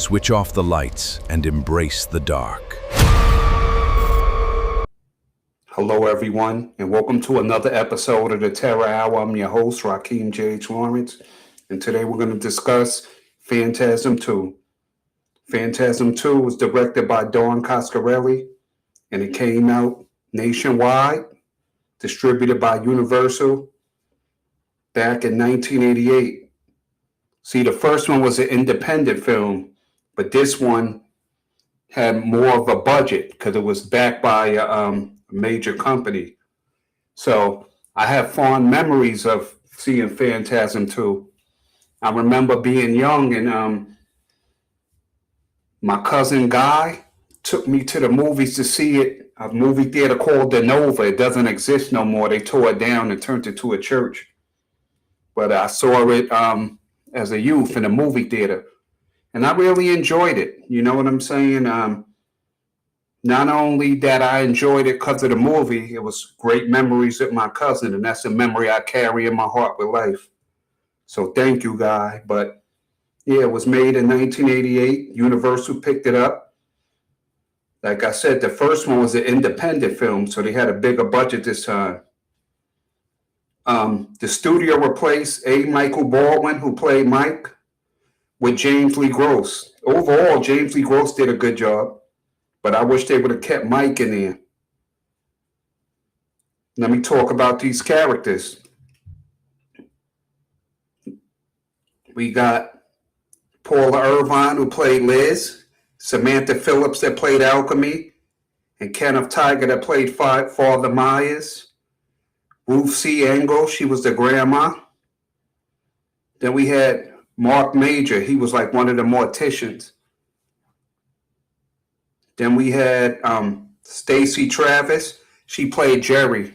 Switch off the lights and embrace the dark. Hello, everyone, and welcome to another episode of the Terror Hour. I'm your host, Rakeem J.H. Lawrence, and today we're going to discuss Phantasm 2. Phantasm 2 was directed by Don Coscarelli, and it came out nationwide, distributed by Universal back in 1988. See, the first one was an independent film, but this one had more of a budget because it was backed by a major company. So I have fond memories of seeing Phantasm 2. I remember being young and my cousin Guy took me to the movies to see it, a movie theater called the Nova. It doesn't exist no more. They tore it down and turned it to a church. But I saw it as a youth in a movie theater. And I really enjoyed it. You know what I'm saying? Not only that I enjoyed it because of the movie, it was great memories with my cousin, and that's a memory I carry in my heart with life. So thank you, Guy. But yeah, it was made in 1988. Universal picked it up. Like I said, the first one was an independent film, so they had a bigger budget this time. The studio replaced A. Michael Baldwin, who played Mike, with James Lee Gross. Overall, James Lee Gross did a good job. But I wish they would have kept Mike in there. Let me talk about these characters. We got Paula Irvine, who played Liz, Samantha Phillips, that played Alchemy, and Kenneth Tiger, that played Father Myers. Ruth C. Engel, she was the grandma. Then we had Mark Major. He was like one of the morticians. Then we had Stacey Travis. She played Jerry.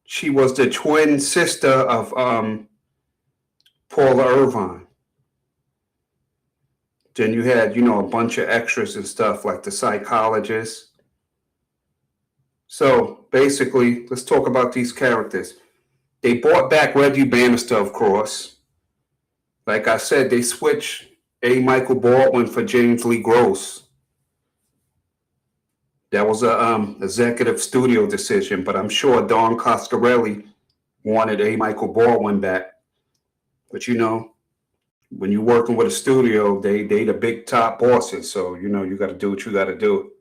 She was the twin sister of Paula Irvine. Then you had, a bunch of extras and stuff like the psychologist. So basically, let's talk about these characters. They brought back Reggie Bannister, of course. Like I said, they switched A. Michael Baldwin for James Lee Gross. That was a executive studio decision, but I'm sure Don Coscarelli wanted A. Michael Baldwin back. But when you're working with a studio, they the big top bosses, so you got to do what you got to do.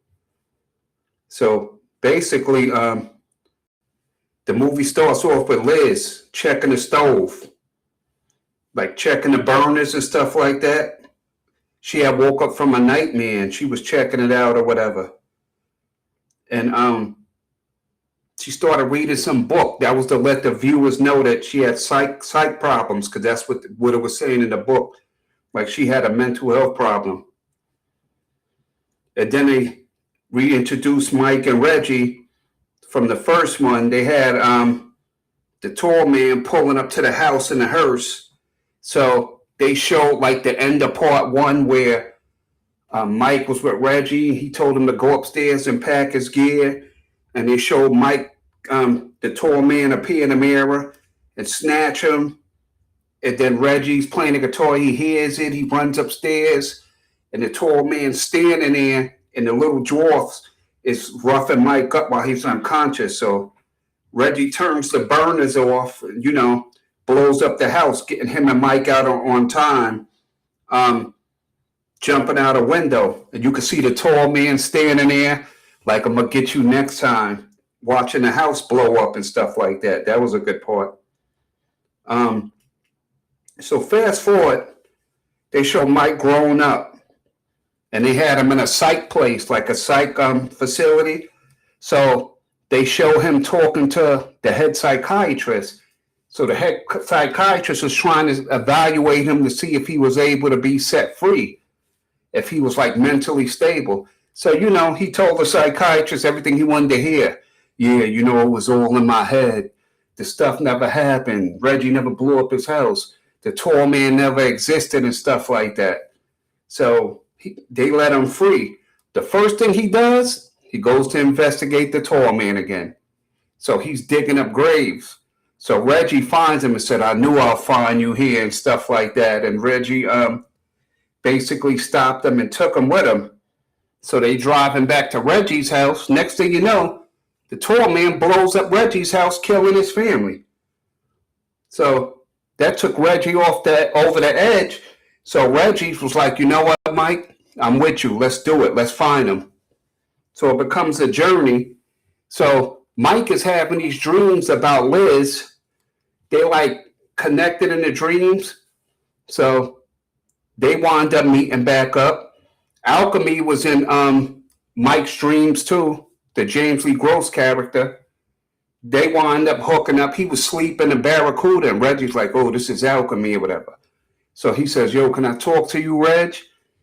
So basically, the movie starts off with Liz checking the stove, like checking the burners and stuff like that. She had woke up from a nightmare and she was checking it out or whatever. And she started reading some book. That was to let the viewers know that she had psych problems, because that's what it was saying in the book. Like she had a mental health problem. And then they reintroduced Mike and Reggie from the first one. They had the tall man pulling up to the house in the hearse. So they showed like the end of part one where Mike was with Reggie. He told him to go upstairs and pack his gear. And they showed Mike, the tall man, appear in the mirror and snatch him. And then Reggie's playing the guitar. He hears it. He runs upstairs. And the tall man's standing there. And the little dwarf is roughing Mike up while he's unconscious. So Reggie turns the burners off, blows up the house, getting him and Mike out on time. Jumping out a window, and you could see the tall man standing there like, I'm gonna get you next time, watching the house blow up and stuff like that. That was a good part. So fast forward, they show Mike grown up, and they had him in a psych place, like a psych facility. So they show him talking to the head psychiatrist. So the head psychiatrist was trying to evaluate him to see if he was able to be set free, if he was like mentally stable. So, he told the psychiatrist everything he wanted to hear. Yeah, it was all in my head. The stuff never happened. Reggie never blew up his house. The tall man never existed and stuff like that. So they let him free. The first thing he does, he goes to investigate the tall man again. So he's digging up graves. So Reggie finds him and said, I knew I'll find you here and stuff like that. And Reggie basically stopped them and took them with them. So they driving back to Reggie's house. Next thing you know, the tall man blows up Reggie's house, killing his family. So that took Reggie over the edge. So Reggie was like, you know what, Mike? I'm with you. Let's do it. Let's find him. So it becomes a journey. So Mike is having these dreams about Liz. They like connected in the dreams. So they wind up meeting back up. Alchemy was in Mike's dreams too, the James Lee Gross character. They wind up hooking up. He was sleeping in Barracuda, and Reggie's like, oh, this is Alchemy or whatever. So he says, yo, can I talk to you, Reg?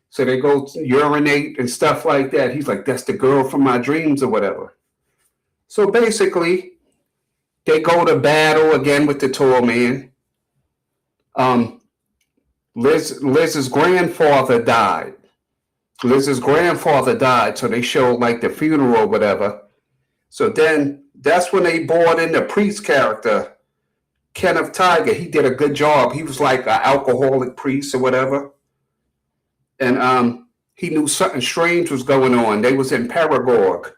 So they go urinate and stuff like that. He's like, that's the girl from my dreams or whatever. So basically, they go to battle again with the tall man. Liz's grandfather died. So they showed like the funeral or whatever. So then that's when they brought in the priest character, Kenneth Tiger. He did a good job. He was like an alcoholic priest or whatever. And he knew something strange was going on. They was in Perigord.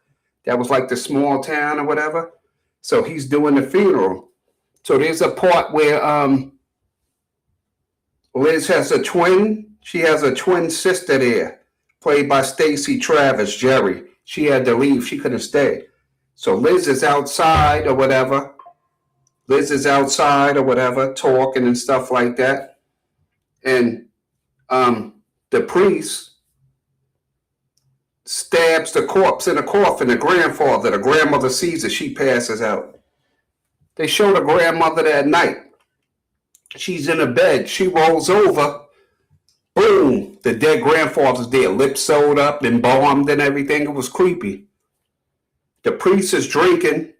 That was like the small town or whatever. So he's doing the funeral. So there's a part where Liz has a twin. She has a twin sister there, played by Stacey Travis, Jerry. She had to leave. She couldn't stay. So Liz is outside or whatever. Talking and stuff like that. And the priest stabs the corpse in a coffin. The grandmother sees it. She passes out. They show the grandmother that night. She's in a bed. She rolls over. Boom. The dead grandfather's there. Lips sewed up, embalmed and everything. It was creepy. The priest is drinking.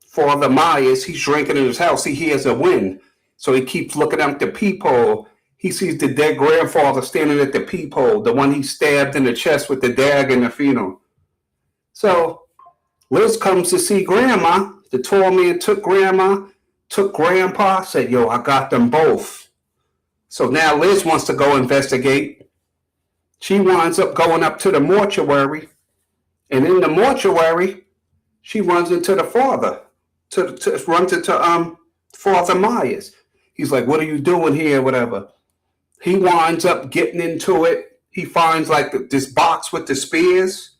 Father Myers, he's drinking in his house. He hears a wind. So he keeps looking out the peephole. He sees the dead grandfather standing at the peephole, the one he stabbed in the chest with the dagger in the funeral. So Liz comes to see Grandma. The tall man took Grandma, took Grandpa, said, yo, I got them both. So now Liz wants to go investigate. She winds up going up to the mortuary. And in the mortuary, she runs into the father. Runs into Father Myers. He's like, what are you doing here, whatever. He winds up getting into it. He finds like this box with the spears.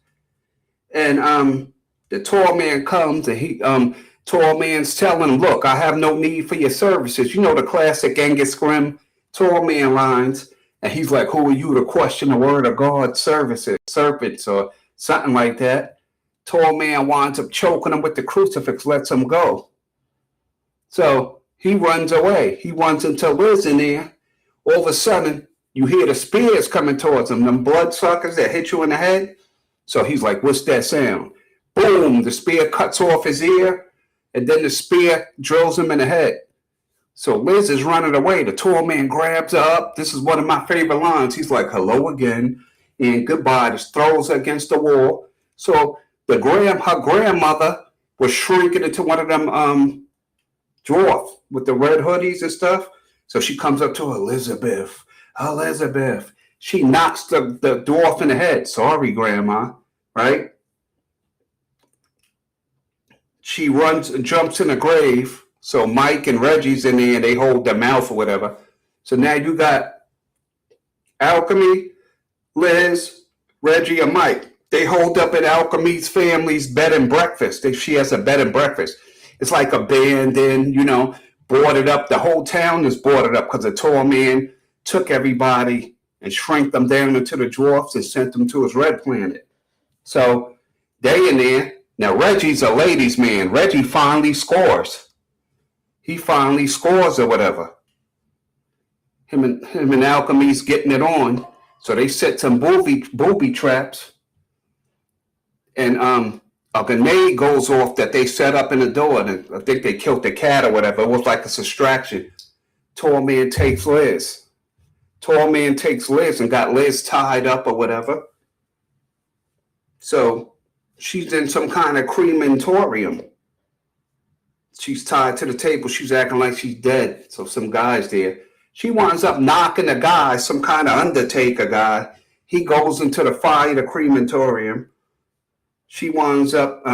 And the tall man comes and tall man's telling him, look, I have no need for your services. You know the classic Angus Grimm tall man lines. And he's like, who are you to question the word of God, services, serpents, or something like that. Tall man winds up choking him with the crucifix, lets him go. So he runs away. He runs into Liz in there. All of a sudden, you hear the spears coming towards him, them bloodsuckers that hit you in the head. So he's like, what's that sound? Boom, the spear cuts off his ear, and then the spear drills him in the head. So Liz is running away. The tall man grabs her up. This is one of my favorite lines. He's like, hello again, and goodbye. Just throws her against the wall. So her grandmother was shrinking into one of them dwarf with the red hoodies and stuff. So she comes up to Elizabeth. She knocks the dwarf in the head. Sorry, Grandma, right? She runs and jumps in a grave. So Mike and Reggie's in there and they hold their mouth or whatever. So now you got Alchemy, Liz, Reggie, and Mike. They hold up at Alchemy's family's bed and breakfast. She has a bed and breakfast. It's like abandoned, boarded up. The whole town is boarded up because the tall man took everybody and shrank them down into the dwarfs and sent them to his red planet. So they in there. Now Reggie's a ladies' man. Reggie finally scores. He finally scores or whatever. Him and Alchemy's getting it on. So they set some booby traps. And a grenade goes off that they set up in the door. And I think they killed the cat or whatever. It was like a distraction. Tall man takes Liz and got Liz tied up or whatever. So she's in some kind of crematorium. She's tied to the table. She's acting like she's dead. So some guy's there. She winds up knocking a guy, some kind of undertaker guy. He goes into the fire, the crematorium. She winds up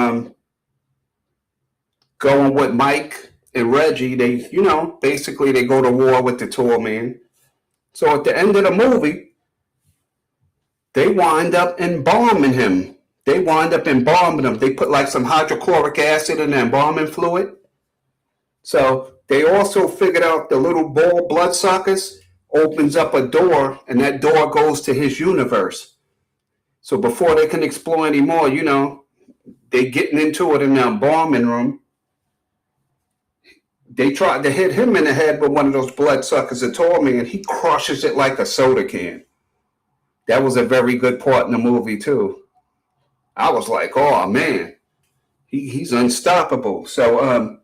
going with Mike and Reggie. They, basically they go to war with the tall man. So at the end of the movie, they wind up embalming him. They wind up embalming him. They put like some hydrochloric acid in the embalming fluid. So they also figured out the little ball bloodsuckers opens up a door, and that door goes to his universe. So before they can explore anymore, they getting into it in the embalming room. They tried to hit him in the head with one of those bloodsuckers that told me, and he crushes it like a soda can. That was a very good part in the movie too. I was like, oh man, he's unstoppable. So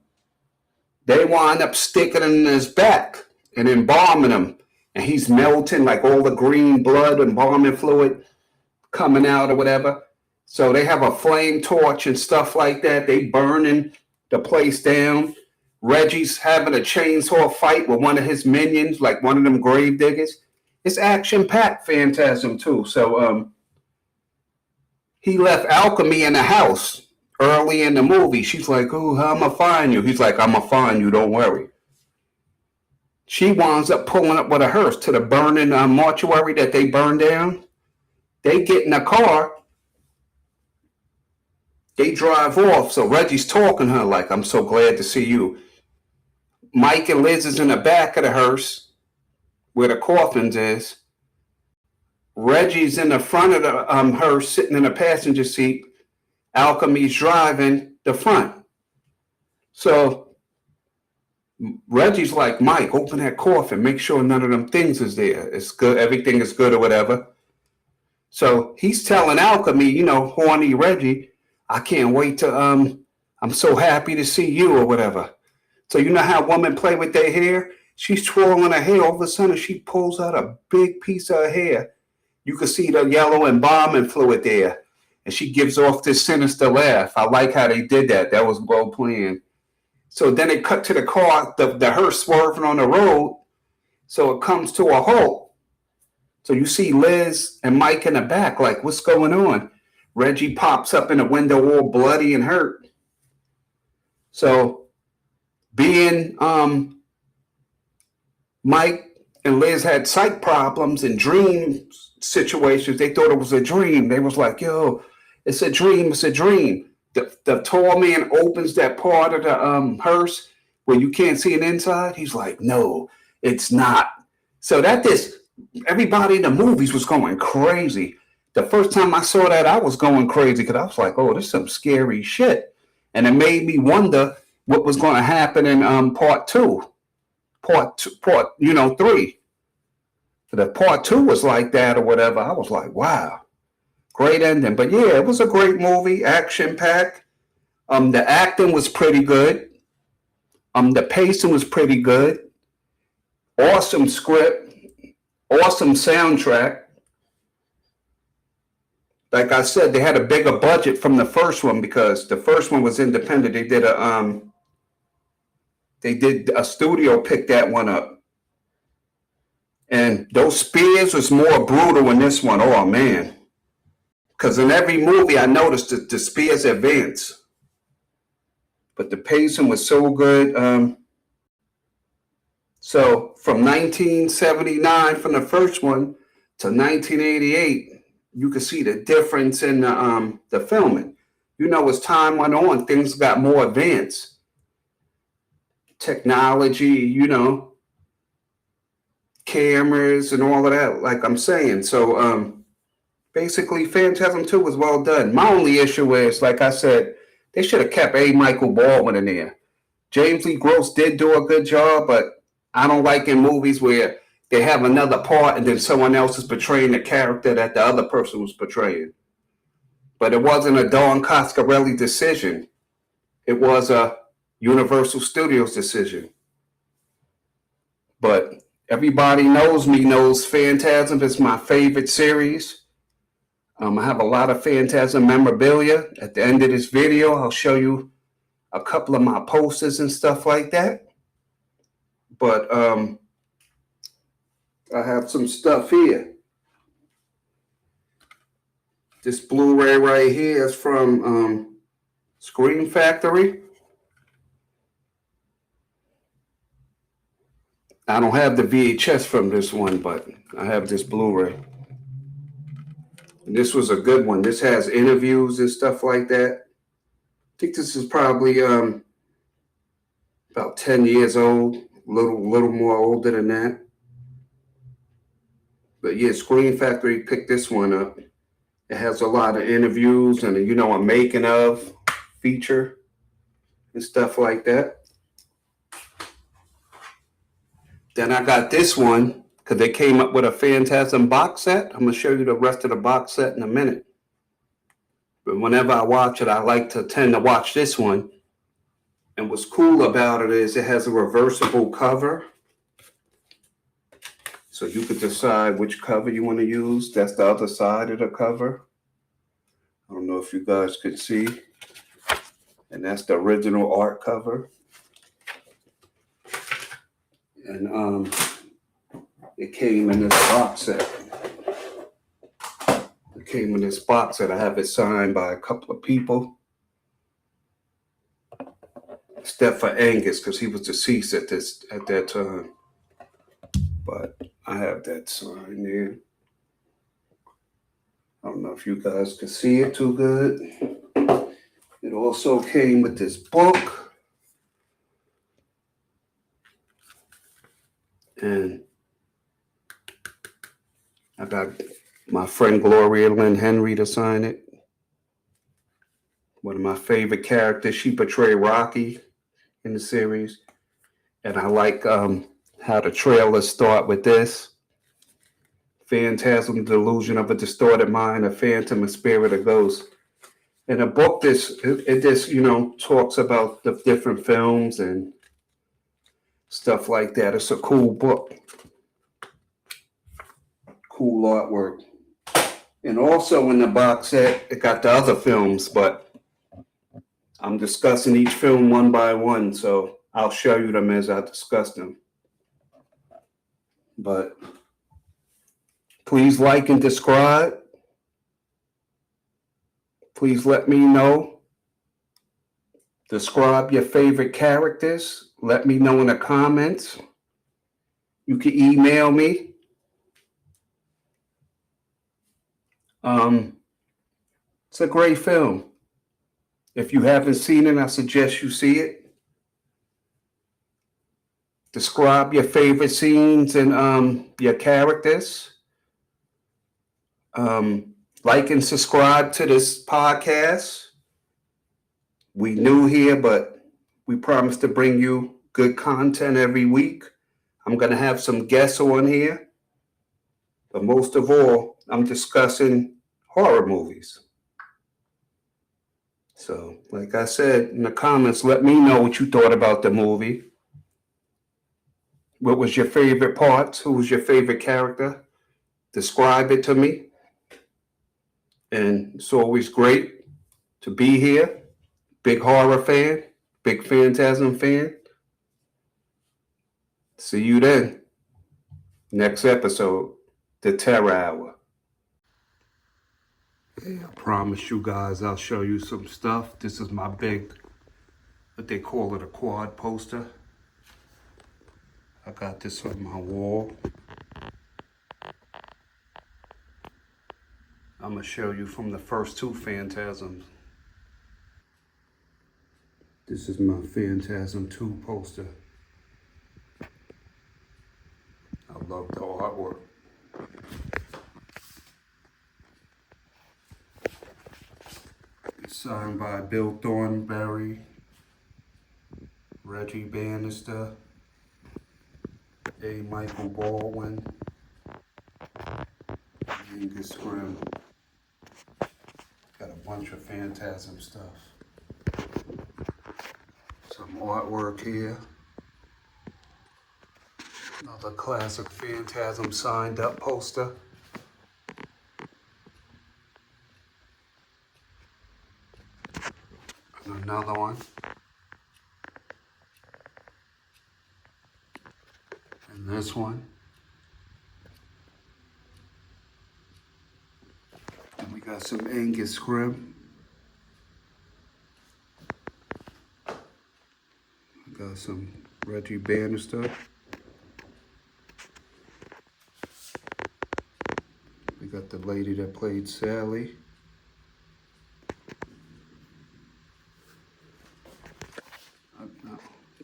they wind up sticking him in his back and embalming him, and he's melting like all the green blood, embalming fluid coming out or whatever. So they have a flame torch and stuff like that. They burning the place down. Reggie's having a chainsaw fight with one of his minions, like one of them grave diggers. It's action-packed Phantasm too. So he left Alchemy in the house early in the movie. She's like, oh, how am I find you? He's like, I'm going to find you, don't worry. She winds up pulling up with a hearse to the burning mortuary that they burned down. They get in a car. They drive off. So Reggie's talking to her like, I'm so glad to see you. Mike and Liz is in the back of the hearse where the coffins is. Reggie's in the front of the hearse sitting in the passenger seat. Alchemy's driving the front. So Reggie's like, Mike, open that coffin. Make sure none of them things is there. It's good. Everything is good or whatever. So he's telling Alchemy, horny Reggie, I can't wait to, I'm so happy to see you or whatever. So you know how women play with their hair? She's twirling her hair. All of a sudden, she pulls out a big piece of her hair. You can see the yellow embalming fluid there. And she gives off this sinister laugh. I like how they did that. That was well planned. So then they cut to the car, the hearse swerving on the road. So it comes to a halt. So you see Liz and Mike in the back, like, what's going on? Reggie pops up in the window all bloody and hurt. So being Mike and Liz had psych problems and dream situations, they thought it was a dream. They was like, yo, it's a dream, it's a dream. The tall man opens that part of the hearse where you can't see an inside. He's like, no, it's not. So everybody in the movies was going crazy. The first time I saw that, I was going crazy because I was like, oh, this is some scary shit. And it made me wonder what was going to happen in part 3. So the part 2 was like that or whatever. I was like, wow, great ending. But yeah, it was a great movie, action-packed. The acting was pretty good. The pacing was pretty good. Awesome script. Awesome soundtrack. Like I said, they had a bigger budget from the first one because the first one was independent. They did a studio pick that one up. And those spears was more brutal in this one. Oh man. Because in every movie I noticed that the spears advance. But the pacing was so good. So from 1979 from the first one to 1988, you can see the difference in the filming. As time went on, things got more advanced. Technology, cameras and all of that, like I'm saying. So basically, Phantasm 2 was well done. My only issue is, like I said, they should have kept Michael Baldwin in there. James Lee Gross did do a good job, but I don't like in movies where they have another part and then someone else is portraying the character that the other person was portraying. But it wasn't a Don Coscarelli decision. It was a Universal Studios decision. But everybody knows Phantasm is my favorite series. I have a lot of Phantasm memorabilia. At the end of this video, I'll show you a couple of my posters and stuff like that. But I have some stuff here. This Blu-ray right here is from Screen Factory. I don't have the VHS from this one, but I have this Blu-ray. And this was a good one. This has interviews and stuff like that. I think this is probably about 10 years old, little more older than that. But yeah, Screen Factory picked this one up. It has a lot of interviews and a making of feature and stuff like that. Then I got this one because they came up with a Phantasm box set. I'm gonna show you the rest of the box set in a minute. But whenever I watch it, I like to tend to watch this one. And what's cool about it is it has a reversible cover. So you could decide which cover you want to use. That's the other side of the cover. I don't know if you guys could see. And that's the original art cover. And it came in this box set. It came in this box set. I have it signed by a couple of people. Except for Angus, because he was deceased at that time. But I have that sign there. I don't know if you guys can see it too good. It also came with this book. And I got my friend Gloria Lynn Henry to sign it. One of my favorite characters. She portrayed Rocky in the series. And I like how the trailers start with this. Phantasm, delusion of a distorted mind, a phantom, a spirit, a ghost. In a book, it just talks about the different films and stuff like that. It's a cool book, cool artwork, and also in the box set it got the other films, but I'm discussing each film one by one, so I'll show you them as I discuss them. But please like and subscribe. Please let me know. Describe your favorite characters. Let me know in the comments. You can email me. It's a great film. If you haven't seen it, I suggest you see it. Describe your favorite scenes and your characters. Like and subscribe to this podcast. We new here, but we promise to bring you good content every week. I'm going to have some guests on here. But most of all, I'm discussing horror movies. So, like I said in the comments, let me know what you thought about the movie. What was your favorite parts? Who was your favorite character? Describe it to me. And it's always great to be here. Big horror fan, big Phantasm fan. See you then. Next episode, The Terror Hour. Hey, I promise you guys I'll show you some stuff. This is my big, what they call it, a quad poster. I got this on my wall. I'm going to show you from the first two Phantasms. This is my Phantasm 2 poster. I love the artwork. It's signed by Bill Thornberry, Reggie Bannister, A. Michael Baldwin, Angus Grimm. Got a bunch of Phantasm stuff. Some artwork here. Another classic Phantasm signed up poster. And another one. And this one. Got some Angus scrib. Got some Reggie Bannister. We got the lady that played Sally.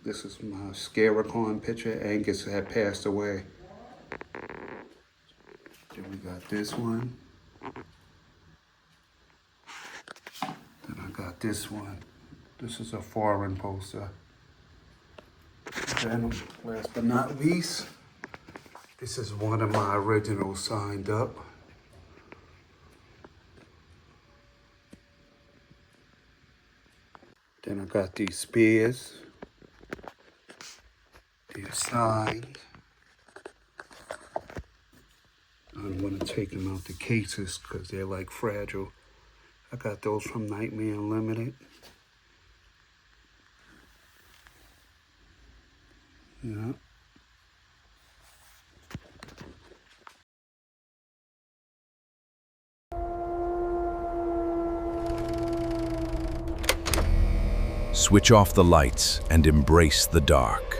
This is my Scaricon picture. Angus had passed away. Then we got this one. Then I got this one. This is a foreign poster. Then, last but not least, this is one of my originals signed up. Then I got these spears. They're signed. I don't want to take them out the cases because they're like fragile. I got those from Nightmare Unlimited. Yeah. Switch off the lights and embrace the dark.